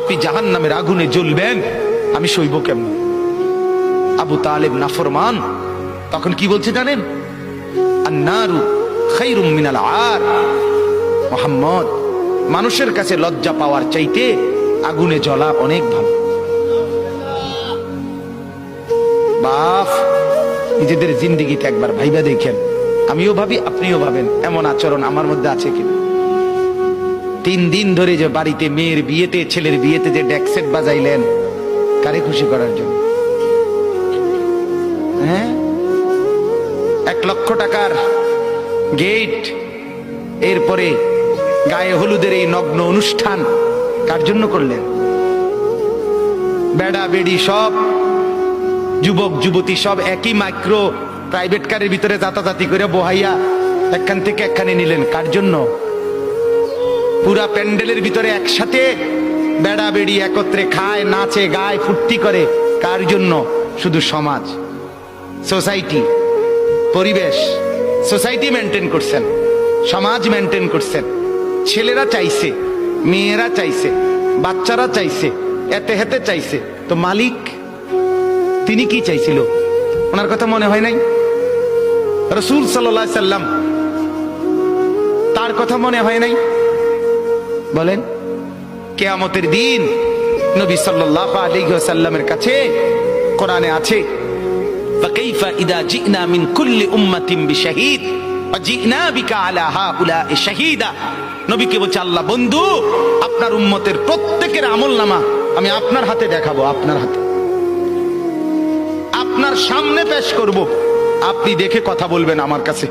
আপনি জাহান্নামের আগুনে জ্বলবেন, আমি সইব কেমন? আবু তালেব নাফরমান, তখন কি বলছে জানেন? আন্নারু খায়রুম মিনাল আর। মুহাম্মদ, মানুষের কাছে লজ্জা পাওয়ার চাইতে আগুনে জ্বলা অনেক ভালো। বাপ, নিজেদের জিন্দেগিতে একবার ভাইবা দেখেন। আমিও ভাবি, আপনিও ভাবেন, এমন আচরণ আমার মধ্যে আছে কিনা। 3 দিন ধরে যে বাড়িতে মেয়ের বিয়েতে, ছেলের বিয়েতে যে ডেকসেট বাজাইলেন, কারে খুশি করার জন্য? হ্যাঁ, 1 লক্ষ টাকার গেট, এরপরে গায়ে হলুদের এই নগ্ন অনুষ্ঠান কার জন্য করলেন? বেড়া বেড়ি সব, যুবক যুবতী সব একই মাইক্রো প্রাইভেট কারের ভিতরে জাতাজাতি করে বহাইয়া একখান থেকে একখানে নিলেন, কার জন্য? পুরা প্যান্ডেলের ভিতরে একসাথে বেড়া বেড়ি একত্রে খায়, নাচে, গায়, ফুর্তি করে, কার জন্য? শুধু সমাজ, সোসাইটি, পরিবেশ, সোসাইটি মেনটেন করছেন, সমাজ মেনটেন করছেন। ছেলেরা চাইছে, মেয়েরা চাইছে, বাচ্চারা চাইছে, এতে হেতে চাইছে, তো মালিক তিনি কি চাইছিল? ওনার কথা মনে হয় নাই? রাসূল সাল্লাল্লাহু আলাইহি সাল্লাম, তার কথা মনে হয় নাই? বলেন, কিয়ামতের দিন নবী সাল্লাল্লাহু আলাইহি ওয়াসাল্লামের কাছে কোরআনে আছে, ফাকাইফা ইদা জিনা মিন কুল্লি উম্মাতিন বিশাহিদ ওয়া জিনা বিকা আলা হাউলা'i শাহীদা। নবীকে বলছে আল্লাহ, বন্ধু, আপনার উম্মতের প্রত্যেকের আমলনামা আমি আপনার হাতে দেখাবো, আপনার হাতে, আপনার সামনে পেশ করব, আপনি দেখে কথা বলবেন আমার কাছে।